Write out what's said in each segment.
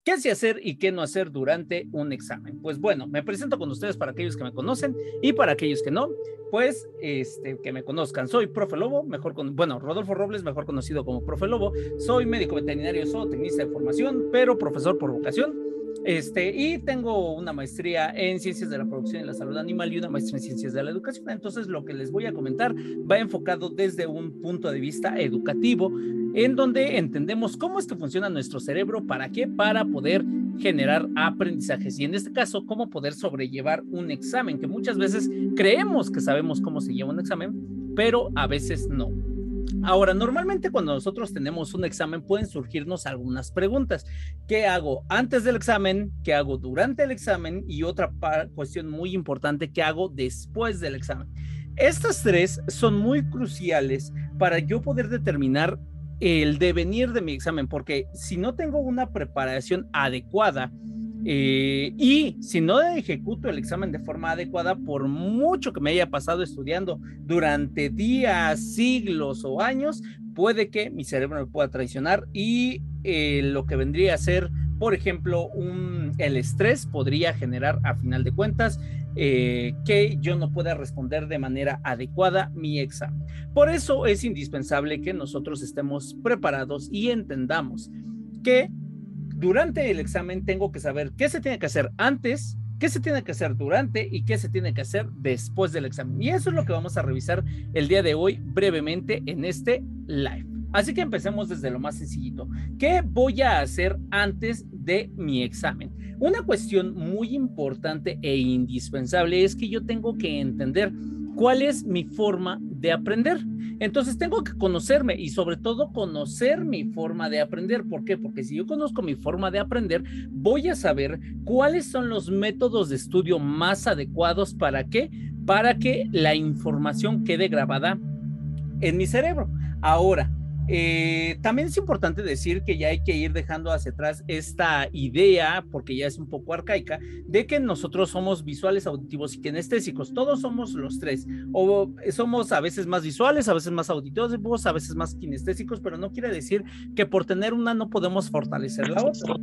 ¿Qué sí hacer y qué no hacer durante un examen? Pues bueno, me presento con ustedes para aquellos que me conocen y para aquellos que no, pues que me conozcan. Soy Profe Lobo, Rodolfo Robles, mejor conocido como Profe Lobo. Soy médico veterinario, zootecnista de formación, pero profesor por vocación. Y tengo una maestría en Ciencias de la Producción y la Salud Animal y una maestría en Ciencias de la Educación. Entonces, lo que les voy a comentar va enfocado desde un punto de vista educativo, en donde entendemos cómo es que funciona nuestro cerebro, ¿para qué? Para poder generar aprendizajes y en este caso, cómo poder sobrellevar un examen, que muchas veces creemos que sabemos cómo se lleva un examen, pero a veces no. Ahora, normalmente cuando nosotros tenemos un examen pueden surgirnos algunas preguntas. ¿Qué hago antes del examen? ¿Qué hago durante el examen? Y otra cuestión muy importante, ¿qué hago después del examen? Estas tres son muy cruciales para yo poder determinar el devenir de mi examen, porque si no tengo una preparación adecuada y si no ejecuto el examen de forma adecuada, por mucho que me haya pasado estudiando durante días, siglos o años, puede que mi cerebro me pueda traicionar y lo que vendría a ser, por ejemplo, el estrés podría generar a final de cuentas que yo no pueda responder de manera adecuada mi examen. Por eso es indispensable que nosotros estemos preparados y entendamos que durante el examen tengo que saber qué se tiene que hacer antes, qué se tiene que hacer durante y qué se tiene que hacer después del examen. Y eso es lo que vamos a revisar el día de hoy brevemente en este live. Así que empecemos desde lo más sencillito. ¿Qué voy a hacer antes de mi examen? Una cuestión muy importante e indispensable es que yo tengo que entender cuál es mi forma de aprender. Entonces tengo que conocerme y sobre todo conocer mi forma de aprender. ¿Por qué? Porque si yo conozco mi forma de aprender, voy a saber cuáles son los métodos de estudio más adecuados. ¿Para qué? Para que la información quede grabada en mi cerebro. Ahora, también es importante decir que ya hay que ir dejando hacia atrás esta idea, porque ya es un poco arcaica, de que nosotros somos visuales, auditivos y kinestésicos. Todos somos los tres, o somos a veces más visuales, a veces más auditivos, a veces más kinestésicos, pero no quiere decir que por tener una no podemos fortalecer la otra.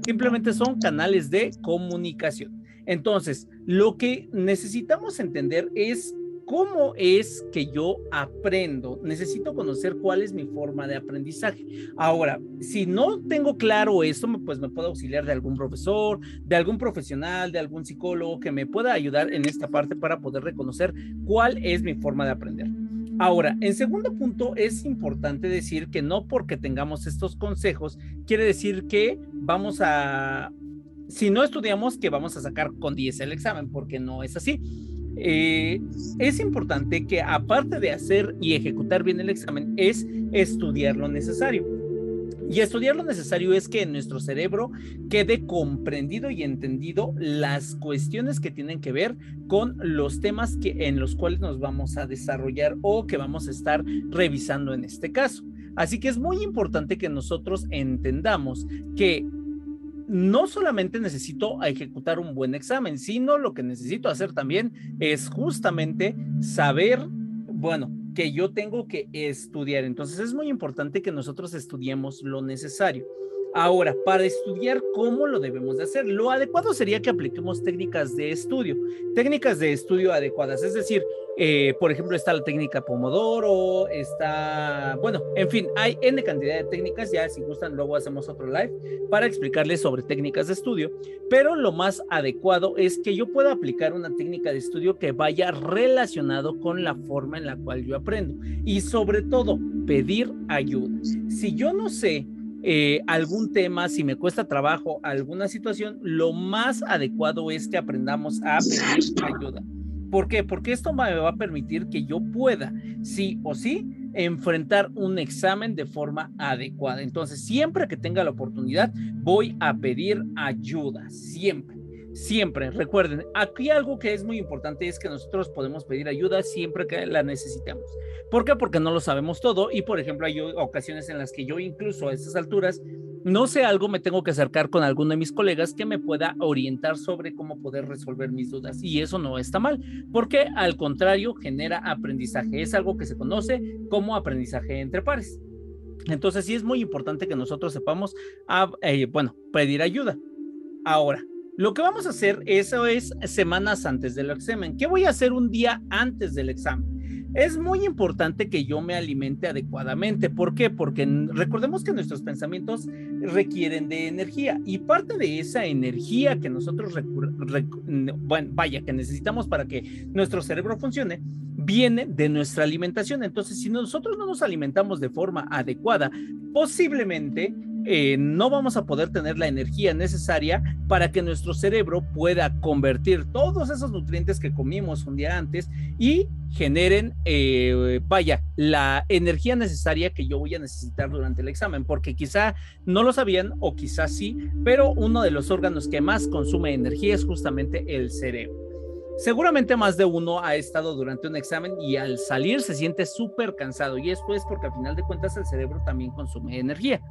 Simplemente son canales de comunicación. Entonces, lo que necesitamos entender es ¿cómo es que yo aprendo? Necesito conocer cuál es mi forma de aprendizaje. Ahora, si no tengo claro esto, pues me puedo auxiliar de algún profesor, de algún profesional, de algún psicólogo que me pueda ayudar en esta parte para poder reconocer cuál es mi forma de aprender. Ahora, en segundo punto, es importante decir que no porque tengamos estos consejos, quiere decir que si no estudiamos, que vamos a sacar con 10 el examen, porque no es así. Es importante que aparte de hacer y ejecutar bien el examen, es estudiar lo necesario. Y estudiar lo necesario es que en nuestro cerebro quede comprendido y entendido las cuestiones que tienen que ver con los temas en los cuales nos vamos a desarrollar o que vamos a estar revisando en este caso. Así que es muy importante que nosotros entendamos que no solamente necesito ejecutar un buen examen, sino lo que necesito hacer también es justamente saber, que yo tengo que estudiar. Entonces es muy importante que nosotros estudiemos lo necesario. Ahora, para estudiar, ¿cómo lo debemos de hacer? Lo adecuado sería que apliquemos técnicas de estudio adecuadas. Es decir, por ejemplo, está la técnica Pomodoro, en fin, hay N cantidad de técnicas. Ya si gustan, luego hacemos otro live para explicarles sobre técnicas de estudio. Pero lo más adecuado es que yo pueda aplicar una técnica de estudio que vaya relacionado con la forma en la cual yo aprendo. Y sobre todo, pedir ayuda. Si yo no sé algún tema, si me cuesta trabajo alguna situación, lo más adecuado es que aprendamos a pedir ayuda. ¿Por qué? Porque esto me va a permitir que yo pueda, sí o sí, enfrentar un examen de forma adecuada. Entonces, siempre que tenga la oportunidad, voy a pedir ayuda, siempre. Recuerden, aquí algo que es muy importante es que nosotros podemos pedir ayuda siempre que la necesitemos. ¿Por qué? Porque no lo sabemos todo y, por ejemplo, hay ocasiones en las que yo incluso a estas alturas no sé algo, me tengo que acercar con alguno de mis colegas que me pueda orientar sobre cómo poder resolver mis dudas, y eso no está mal, porque al contrario genera aprendizaje. Es algo que se conoce como aprendizaje entre pares. Entonces sí es muy importante que nosotros sepamos, pedir ayuda. Ahora, lo que vamos a hacer, eso es semanas antes del examen. ¿Qué voy a hacer un día antes del examen? Es muy importante que yo me alimente adecuadamente. ¿Por qué? Porque recordemos que nuestros pensamientos requieren de energía y parte de esa energía que nosotros, que necesitamos para que nuestro cerebro funcione, viene de nuestra alimentación. Entonces, si nosotros no nos alimentamos de forma adecuada, posiblemente no vamos a poder tener la energía necesaria para que nuestro cerebro pueda convertir todos esos nutrientes que comimos un día antes y generen, la energía necesaria que yo voy a necesitar durante el examen, porque quizá no lo sabían o quizá sí, pero uno de los órganos que más consume energía es justamente el cerebro. Seguramente más de uno ha estado durante un examen y al salir se siente súper cansado, y esto es porque al final de cuentas el cerebro también consume energía.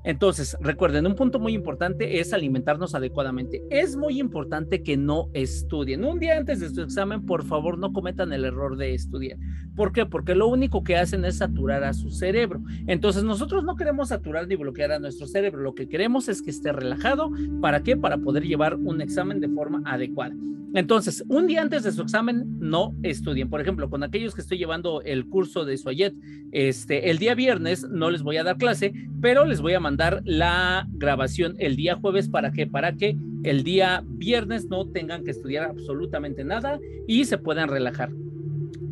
Entonces, recuerden, un punto muy importante es alimentarnos adecuadamente. Es muy importante que no estudien. Un día antes de su examen, por favor, no cometan el error de estudiar. ¿Por qué? Porque lo único que hacen es saturar a su cerebro. Entonces, nosotros no queremos saturar ni bloquear a nuestro cerebro. Lo que queremos es que esté relajado. ¿Para qué? Para poder llevar un examen de forma adecuada. Entonces, un día antes de su examen, no estudien. Por ejemplo, con aquellos que estoy llevando el curso de Suayet, el día viernes no les voy a dar clase, pero les voy a mandar la grabación el día jueves. ¿Para qué? Para que el día viernes no tengan que estudiar absolutamente nada y se puedan relajar.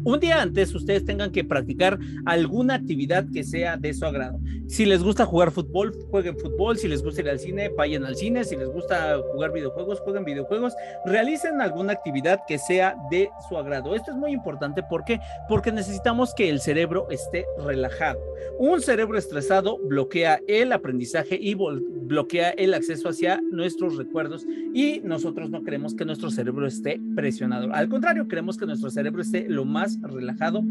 Un día antes ustedes tengan que practicar alguna actividad que sea de su agrado. Si les gusta jugar fútbol, jueguen fútbol. Si les gusta ir al cine, vayan al cine. Si les gusta jugar videojuegos, jueguen videojuegos. Realicen alguna actividad que sea de su agrado. Esto es muy importante. ¿Por qué? Porque necesitamos que el cerebro esté relajado. Un cerebro estresado bloquea el aprendizaje y bloquea el acceso hacia nuestros recuerdos, y nosotros no queremos que nuestro cerebro esté presionado. Al contrario, queremos que nuestro cerebro esté lo más relajado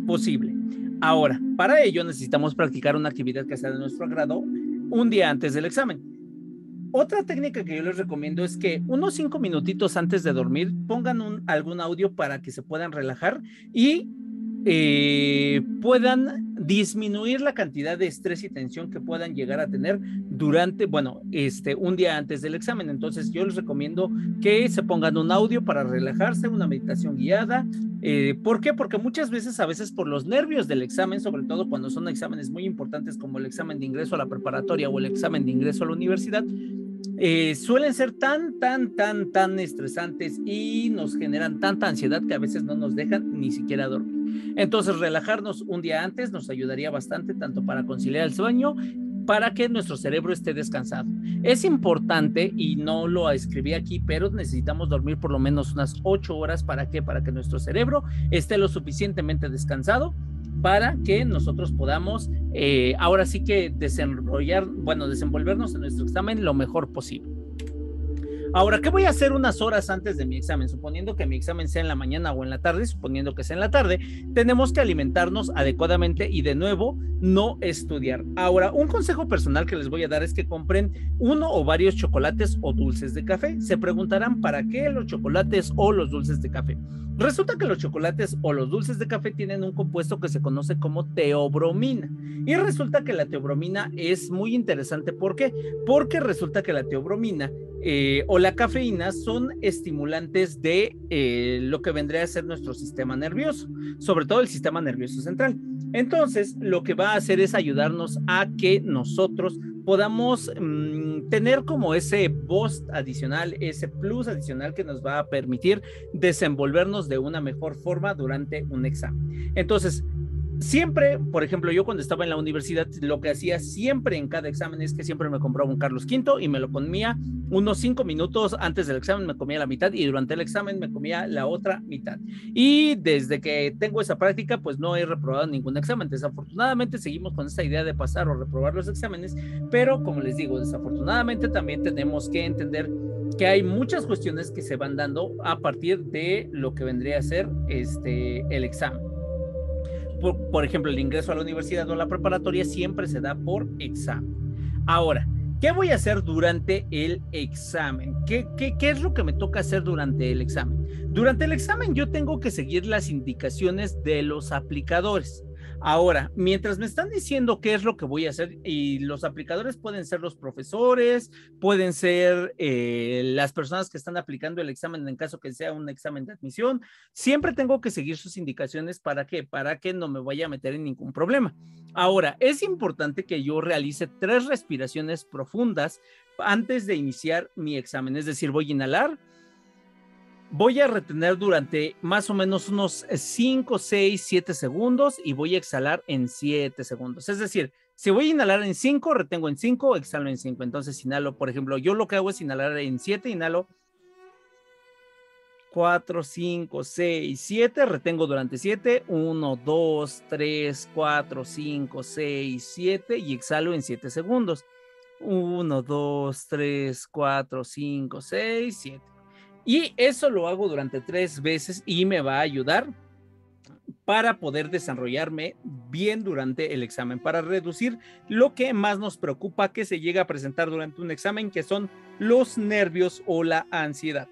posible. Ahora, para ello necesitamos practicar una actividad que sea de nuestro agrado un día antes del examen. Otra técnica que yo les recomiendo es que unos 5 minutitos antes de dormir pongan algún audio para que se puedan relajar y puedan disminuir la cantidad de estrés y tensión que puedan llegar a tener durante, un día antes del examen. Entonces yo les recomiendo que se pongan un audio para relajarse, una meditación guiada. ¿Por qué? Porque muchas veces, a veces por los nervios del examen, sobre todo cuando son exámenes muy importantes como el examen de ingreso a la preparatoria o el examen de ingreso a la universidad, suelen ser tan estresantes y nos generan tanta ansiedad que a veces no nos dejan ni siquiera dormir. Entonces, relajarnos un día antes nos ayudaría bastante, tanto para conciliar el sueño, para que nuestro cerebro esté descansado. Es importante, y no lo escribí aquí, pero necesitamos dormir por lo menos unas 8 horas. ¿Para qué? Para que nuestro cerebro esté lo suficientemente descansado para que nosotros podamos ahora sí que desenvolvernos en nuestro examen lo mejor posible. Ahora, ¿qué voy a hacer unas horas antes de mi examen? Suponiendo que mi examen sea en la mañana o en la tarde, suponiendo que sea en la tarde, tenemos que alimentarnos adecuadamente y, de nuevo, no estudiar. Ahora, un consejo personal que les voy a dar es que compren uno o varios chocolates o dulces de café. Se preguntarán, ¿para qué los chocolates o los dulces de café? Resulta que los chocolates o los dulces de café tienen un compuesto que se conoce como teobromina. Y resulta que la teobromina es muy interesante. ¿Por qué? Porque resulta que la teobromina o la cafeína son estimulantes de lo que vendría a ser nuestro sistema nervioso, sobre todo el sistema nervioso central. Entonces, lo que va a hacer es ayudarnos a que nosotros podamos tener como ese boost adicional, ese plus adicional que nos va a permitir desenvolvernos de una mejor forma durante un examen. Entonces, siempre, por ejemplo, yo cuando estaba en la universidad, lo que hacía siempre en cada examen es que siempre me compraba un Carlos V y me lo comía unos 5 minutos antes del examen, me comía la mitad, y durante el examen me comía la otra mitad. Y desde que tengo esa práctica, pues no he reprobado ningún examen. Desafortunadamente seguimos con esa idea de pasar o reprobar los exámenes, pero como les digo, desafortunadamente también tenemos que entender que hay muchas cuestiones que se van dando a partir de lo que vendría a ser el examen. Por ejemplo, el ingreso a la universidad o a la preparatoria siempre se da por examen. Ahora, ¿qué voy a hacer durante el examen? ¿Qué es lo que me toca hacer durante el examen? Durante el examen yo tengo que seguir las indicaciones de los aplicadores. Ahora, mientras me están diciendo qué es lo que voy a hacer, y los aplicadores pueden ser los profesores, pueden ser las personas que están aplicando el examen en caso que sea un examen de admisión, siempre tengo que seguir sus indicaciones. ¿Para qué? Para que no me vaya a meter en ningún problema. Ahora, es importante que yo realice 3 respiraciones profundas antes de iniciar mi examen. Es decir, voy a inhalar, voy a retener durante más o menos unos 5, 6, 7 segundos y voy a exhalar en 7 segundos. Es decir, si voy a inhalar en 5, retengo en 5, exhalo en 5. Entonces inhalo, por ejemplo, yo lo que hago es inhalar en 7, inhalo 4, 5, 6, 7, retengo durante 7, 1, 2, 3, 4, 5, 6, 7 y exhalo en 7 segundos. 1, 2, 3, 4, 5, 6, 7. Y eso lo hago durante 3 veces y me va a ayudar para poder desarrollarme bien durante el examen, para reducir lo que más nos preocupa que se llega a presentar durante un examen, que son los nervios o la ansiedad.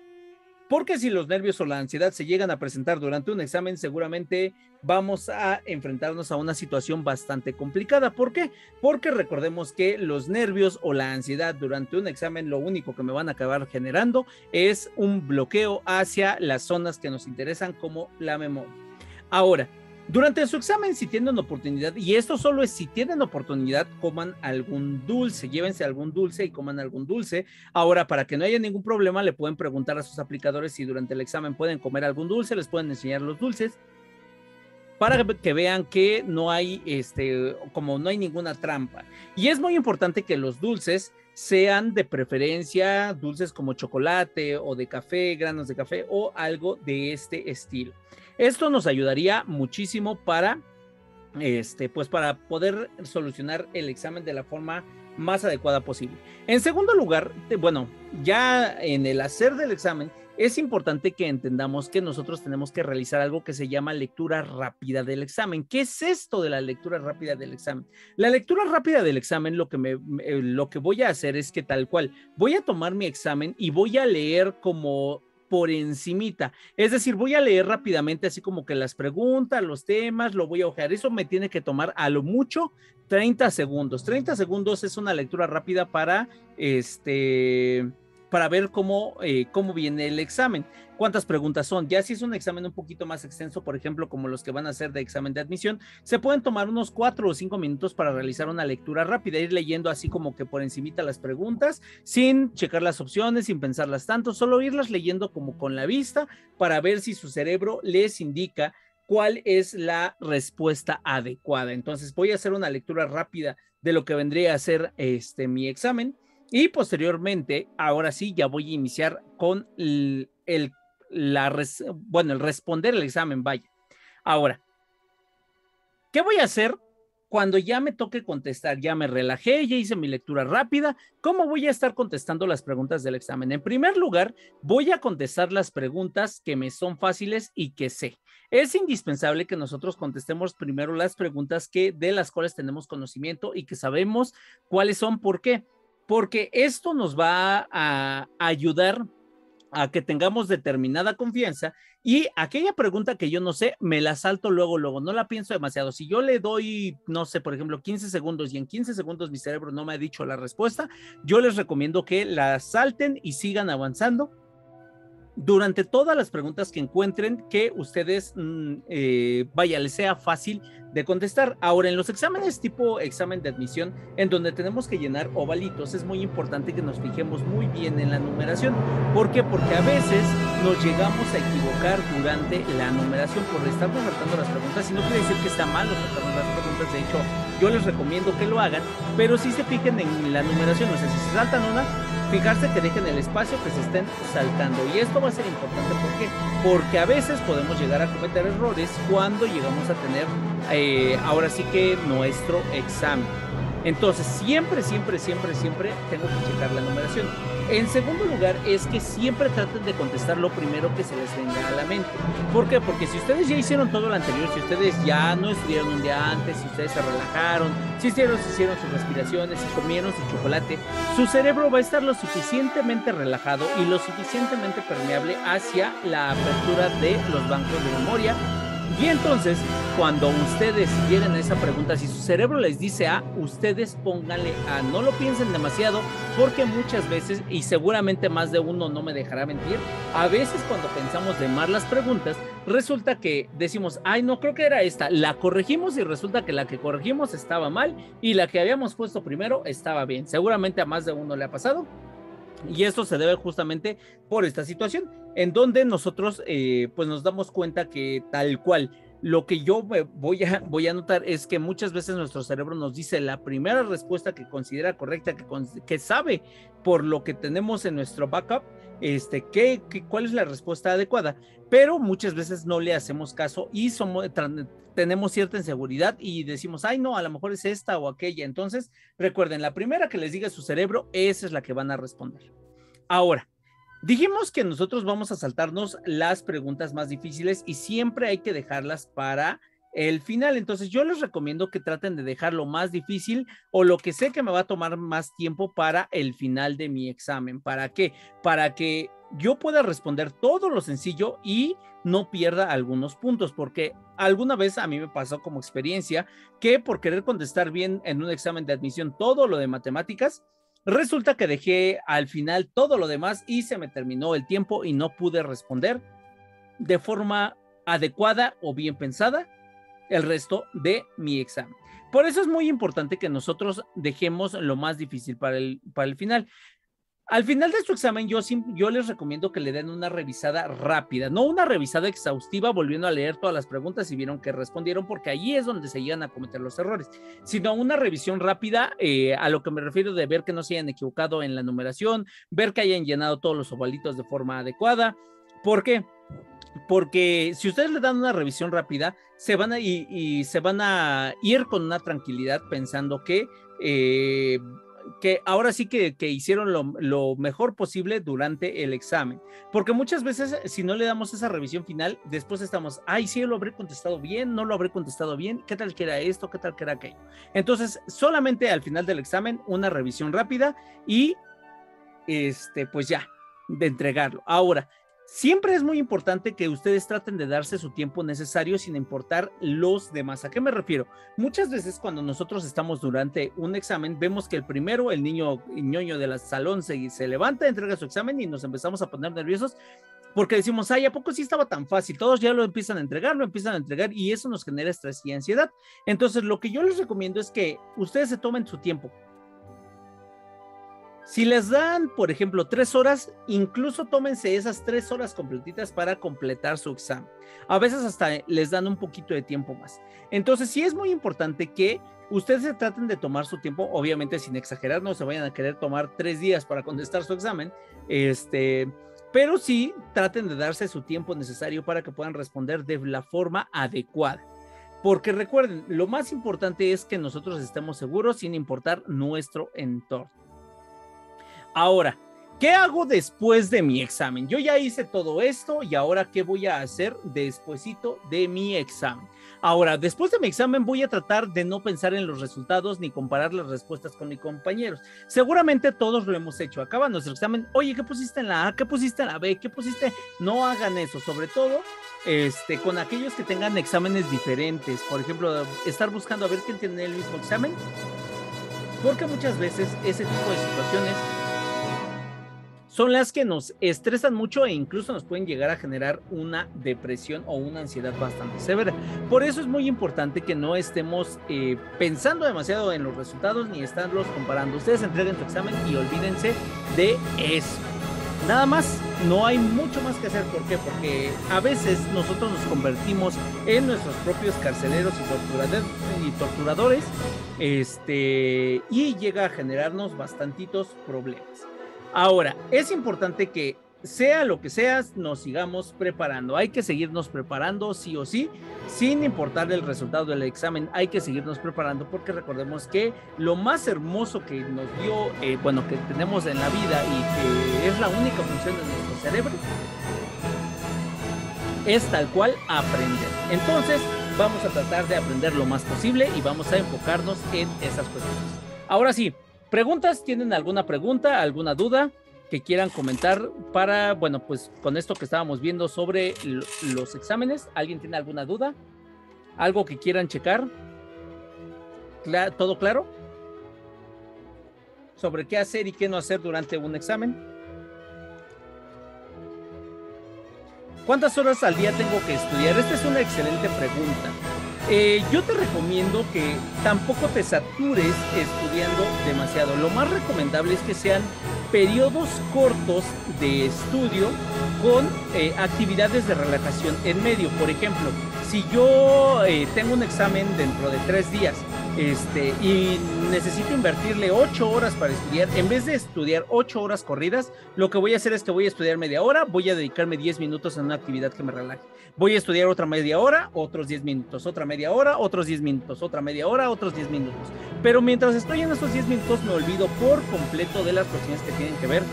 Porque si los nervios o la ansiedad se llegan a presentar durante un examen, seguramente vamos a enfrentarnos a una situación bastante complicada. ¿Por qué? Porque recordemos que los nervios o la ansiedad durante un examen lo único que me van a acabar generando es un bloqueo hacia las zonas que nos interesan, como la memoria. Ahora, durante su examen, si tienen oportunidad, y esto solo es si tienen oportunidad, coman algún dulce, llévense algún dulce y coman algún dulce. Ahora, para que no haya ningún problema, le pueden preguntar a sus aplicadores si durante el examen pueden comer algún dulce, les pueden enseñar los dulces, para que vean que no hay, como no hay ninguna trampa. Y es muy importante que los dulces sean de preferencia dulces como chocolate o de café, granos de café o algo de este estilo. Esto nos ayudaría muchísimo para, pues para poder solucionar el examen de la forma más adecuada posible. En segundo lugar, bueno, ya en el hacer del examen, es importante que entendamos que nosotros tenemos que realizar algo que se llama lectura rápida del examen. ¿Qué es esto de la lectura rápida del examen? La lectura rápida del examen, lo que voy a hacer es que tal cual, voy a tomar mi examen y voy a leer como por encimita, es decir, voy a leer rápidamente así como que las preguntas, los temas, lo voy a ojear. Eso me tiene que tomar a lo mucho 30 segundos. 30 segundos es una lectura rápida para ver cómo viene el examen, cuántas preguntas son. Ya si es un examen un poquito más extenso, por ejemplo, como los que van a hacer de examen de admisión, se pueden tomar unos 4 o 5 minutos para realizar una lectura rápida, ir leyendo así como que por encimita las preguntas, sin checar las opciones, sin pensarlas tanto, solo irlas leyendo como con la vista para ver si su cerebro les indica cuál es la respuesta adecuada. Entonces voy a hacer una lectura rápida de lo que vendría a ser mi examen. Y posteriormente, ahora sí, ya voy a iniciar con el responder el examen, vaya. Ahora, ¿qué voy a hacer cuando ya me toque contestar? Ya me relajé, ya hice mi lectura rápida. ¿Cómo voy a estar contestando las preguntas del examen? En primer lugar, voy a contestar las preguntas que me son fáciles y que sé. Es indispensable que nosotros contestemos primero las preguntas de las cuales tenemos conocimiento y que sabemos cuáles son. ¿Por qué? Porque esto nos va a ayudar a que tengamos determinada confianza, y aquella pregunta que yo no sé, me la salto luego, no la pienso demasiado. Si yo le doy, no sé, por ejemplo, 15 segundos y en 15 segundos mi cerebro no me ha dicho la respuesta, yo les recomiendo que la salten y sigan avanzando durante todas las preguntas que encuentren que ustedes, les sea fácil de contestar. Ahora, en los exámenes tipo examen de admisión, en donde tenemos que llenar ovalitos, es muy importante que nos fijemos muy bien en la numeración. ¿Por qué? Porque a veces nos llegamos a equivocar durante la numeración por estarnos saltando las preguntas, y no quiere decir que está mal saltarnos las preguntas. De hecho, yo les recomiendo que lo hagan, pero sí se fijen en la numeración. O sea, si se saltan una, fijarse que dejen el espacio que se estén saltando, y esto va a ser importante. ¿Por qué? Porque a veces podemos llegar a cometer errores cuando llegamos a tener ahora sí que nuestro examen. Entonces siempre tengo que checar la numeración. En segundo lugar, es que siempre traten de contestar lo primero que se les venga a la mente. ¿Por qué? Porque si ustedes ya hicieron todo lo anterior, si ustedes ya no estudiaron un día antes, si ustedes se relajaron, si hicieron sus respiraciones, si comieron su chocolate, su cerebro va a estar lo suficientemente relajado y lo suficientemente permeable hacia la apertura de los bancos de memoria Y entonces, cuando ustedes lleguen a esa pregunta, si su cerebro les dice A, ustedes pónganle A. No lo piensen demasiado, porque muchas veces, y seguramente más de uno no me dejará mentir, a veces cuando pensamos de más las preguntas, resulta que decimos, ay, no, creo que era esta. La corregimos y resulta que la que corregimos estaba mal y la que habíamos puesto primero estaba bien. Seguramente a más de uno le ha pasado. Y esto se debe justamente por esta situación, en donde nosotros pues nos damos cuenta que tal cual, lo que yo voy a notar es que muchas veces nuestro cerebro nos dice la primera respuesta que considera correcta, que sabe por lo que tenemos en nuestro backup, cuál es la respuesta adecuada, pero muchas veces no le hacemos caso y tenemos cierta inseguridad y decimos, ay no, a lo mejor es esta o aquella. Entonces recuerden, la primera que les diga su cerebro, esa es la que van a responder. Ahora, dijimos que nosotros vamos a saltarnos las preguntas más difíciles y siempre hay que dejarlas para el final. Entonces yo les recomiendo que traten de dejar lo más difícil o lo que sé que me va a tomar más tiempo para el final de mi examen. ¿Para qué? Para que yo pueda responder todo lo sencillo y no pierda algunos puntos, porque alguna vez a mí me pasó como experiencia que por querer contestar bien en un examen de admisión todo lo de matemáticas, resulta que dejé al final todo lo demás y se me terminó el tiempo y no pude responder de forma adecuada o bien pensada el resto de mi examen. Por eso es muy importante que nosotros dejemos lo más difícil para el final. Al final de su examen, yo les recomiendo que le den una revisada rápida, no una revisada exhaustiva, volviendo a leer todas las preguntas y vieron que respondieron, porque allí es donde se llegan a cometer los errores, sino una revisión rápida, a lo que me refiero de ver que no se hayan equivocado en la numeración, ver que hayan llenado todos los ovalitos de forma adecuada. ¿Por qué? Porque si ustedes le dan una revisión rápida, se van a ir con una tranquilidad pensando que ahora sí que hicieron lo mejor posible durante el examen, porque muchas veces si no le damos esa revisión final, después estamos, ay, sí, lo habré contestado bien, no lo habré contestado bien, qué tal que era esto, qué tal que era aquello. Entonces solamente al final del examen una revisión rápida y pues ya, de entregarlo. Ahora, siempre es muy importante que ustedes traten de darse su tiempo necesario sin importar los demás. ¿A qué me refiero? Muchas veces cuando nosotros estamos durante un examen, vemos que el primero, el niño ñoño del salón se levanta, entrega su examen y nos empezamos a poner nerviosos porque decimos, ay, ¿a poco sí estaba tan fácil? Todos ya lo empiezan a entregar y eso nos genera estrés y ansiedad. Entonces, lo que yo les recomiendo es que ustedes se tomen su tiempo. Si les dan, por ejemplo, 3 horas, incluso tómense esas 3 horas completitas para completar su examen. A veces hasta les dan un poquito de tiempo más. Entonces, sí es muy importante que ustedes se traten de tomar su tiempo, obviamente sin exagerar, no se vayan a querer tomar 3 días para contestar su examen, pero sí traten de darse su tiempo necesario para que puedan responder de la forma adecuada. Porque recuerden, lo más importante es que nosotros estemos seguros sin importar nuestro entorno. Ahora, ¿qué hago después de mi examen? Yo ya hice todo esto y ahora, ¿qué voy a hacer despuesito de mi examen? Ahora, después de mi examen voy a tratar de no pensar en los resultados ni comparar las respuestas con mis compañeros. Seguramente todos lo hemos hecho. Acaba nuestro examen. Oye, ¿qué pusiste en la A? ¿Qué pusiste en la B? ¿Qué pusiste? No hagan eso, sobre todo con aquellos que tengan exámenes diferentes. Por ejemplo, estar buscando a ver quién tiene el mismo examen. Porque muchas veces ese tipo de situaciones son las que nos estresan mucho e incluso nos pueden llegar a generar una depresión o una ansiedad bastante severa. Por eso es muy importante que no estemos pensando demasiado en los resultados ni estarlos comparando. Ustedes entreguen su examen y olvídense de eso. Nada más, no hay mucho más que hacer. ¿Por qué? Porque a veces nosotros nos convertimos en nuestros propios carceleros y torturadores, y llega a generarnos bastantitos problemas. Ahora, es importante que sea lo que sea, nos sigamos preparando. Hay que seguirnos preparando sí o sí, sin importar el resultado del examen. Hay que seguirnos preparando porque recordemos que lo más hermoso que nos dio, que tenemos en la vida y que es la única función de nuestro cerebro, es tal cual aprender. Entonces, vamos a tratar de aprender lo más posible y vamos a enfocarnos en esas cuestiones. Ahora sí, ¿preguntas? ¿Tienen alguna pregunta, alguna duda que quieran comentar para, bueno, pues con esto que estábamos viendo sobre los exámenes. ¿Alguien tiene alguna duda? ¿Algo que quieran checar? ¿Todo claro? ¿Sobre qué hacer y qué no hacer durante un examen? ¿Cuántas horas al día tengo que estudiar? Esta es una excelente pregunta. Yo te recomiendo que tampoco te satures estudiando demasiado. Lo más recomendable es que sean periodos cortos de estudio con actividades de relajación en medio. Por ejemplo, si yo tengo un examen dentro de 3 días y necesito invertirle 8 horas para estudiar, en vez de estudiar 8 horas corridas, lo que voy a hacer es que voy a estudiar media hora, voy a dedicarme 10 minutos en una actividad que me relaje. Voy a estudiar otra media hora, otros 10 minutos, otra media hora, otros 10 minutos, otra media hora, otros 10 minutos. Pero mientras estoy en esos 10 minutos me olvido por completo de las cuestiones que tienen que ver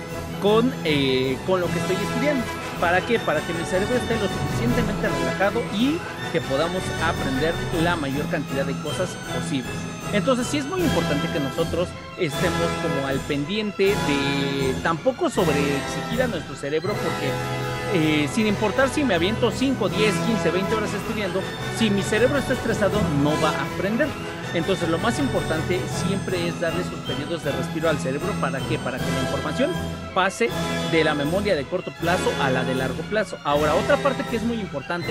con lo que estoy estudiando. ¿Para qué? Para que mi cerebro esté lo suficientemente relajado y que podamos aprender la mayor cantidad de cosas posibles. Entonces sí es muy importante que nosotros estemos como al pendiente de tampoco sobreexigir a nuestro cerebro, porque sin importar si me aviento 5, 10, 15, 20 horas estudiando, si mi cerebro está estresado no va a aprender. Entonces lo más importante siempre es darle sus periodos de respiro al cerebro. ¿Para qué? Para que la información pase de la memoria de corto plazo a la de largo plazo. Ahora, otra parte que es muy importante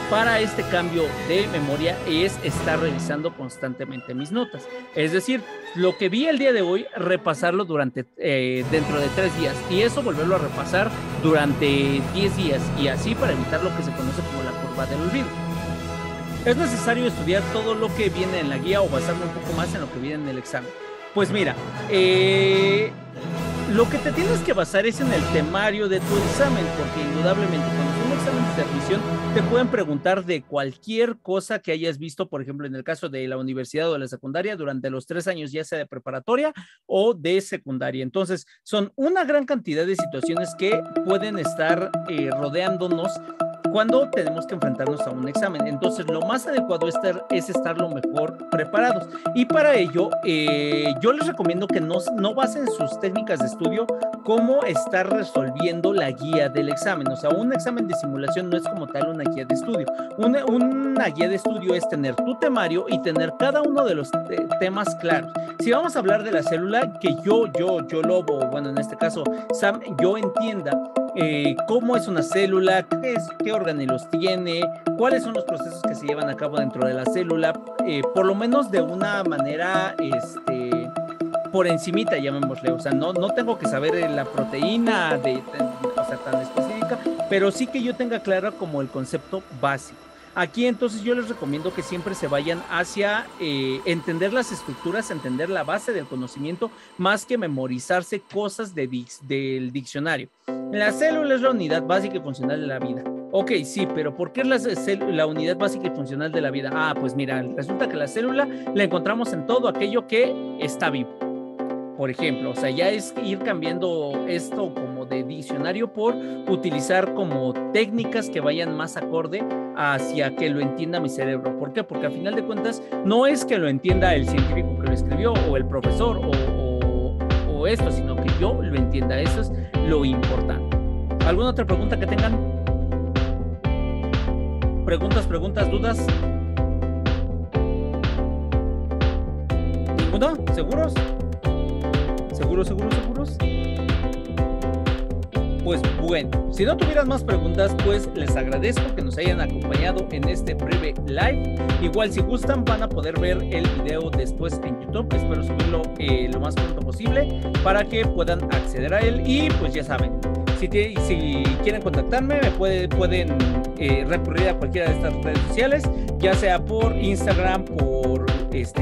para este cambio de memoria es estar revisando constantemente mis notas. Es decir, lo que vi el día de hoy, repasarlo dentro de 3 días, y eso volverlo a repasar durante 10 días, y así para evitar lo que se conoce como la curva del olvido. ¿Es necesario estudiar todo lo que viene en la guía o basarme un poco más en lo que viene en el examen? Pues mira, lo que te tienes que basar es en el temario de tu examen, porque indudablemente cuando es un examen de admisión te pueden preguntar de cualquier cosa que hayas visto, por ejemplo, en el caso de la universidad o de la secundaria, durante los 3 años, ya sea de preparatoria o de secundaria. Entonces, son una gran cantidad de situaciones que pueden estar rodeándonos cuando tenemos que enfrentarnos a un examen. Entonces, lo más adecuado es estar lo mejor preparados. Y para ello, yo les recomiendo que no basen sus técnicas de estudio como estar resolviendo la guía del examen. O sea, un examen de simulación no es como tal una guía de estudio. Una guía de estudio es tener tu temario y tener cada uno de los temas claros. Si vamos a hablar de la célula, que yo, Lobo, bueno, en este caso, Sam, yo entienda cómo es una célula, qué organelos tiene, cuáles son los procesos que se llevan a cabo dentro de la célula, por lo menos de una manera por encimita, llamémosle. O sea, no tengo que saber la proteína o sea, tan específica, pero sí que yo tenga claro como el concepto básico. Aquí entonces yo les recomiendo que siempre se vayan hacia entender las estructuras, entender la base del conocimiento, más que memorizarse cosas del diccionario. La célula es la unidad básica y funcional de la vida. Ok, sí, pero ¿por qué es la unidad básica y funcional de la vida? Ah, pues mira, resulta que la célula la encontramos en todo aquello que está vivo. Por ejemplo, o sea, ya es ir cambiando esto como de diccionario por utilizar como técnicas que vayan más acorde hacia que lo entienda mi cerebro. ¿Por qué? Porque a final de cuentas no es que lo entienda el científico que lo escribió o el profesor o esto, sino que yo lo entienda. Eso es lo importante. ¿Alguna otra pregunta que tengan? ¿Preguntas, dudas? ¿Ninguna? ¿Seguros? ¿Seguros? Pues bueno, si no tuvieran más preguntas, pues les agradezco que nos hayan acompañado en este breve live. Igual si gustan van a poder ver el video después en YouTube. Espero subirlo lo más pronto posible para que puedan acceder a él. Y pues ya saben, si quieren contactarme, pueden recurrir a cualquiera de estas redes sociales, ya sea por Instagram, por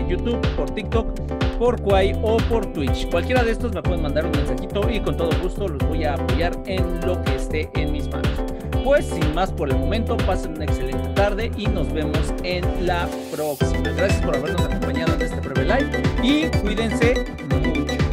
YouTube, por TikTok, por Kwai o por Twitch. Cualquiera de estos me pueden mandar un mensajito y con todo gusto los voy a apoyar en lo que esté en mis manos. Pues sin más por el momento, pasen una excelente tarde y nos vemos en la próxima. Gracias por habernos acompañado en este breve live y cuídense mucho.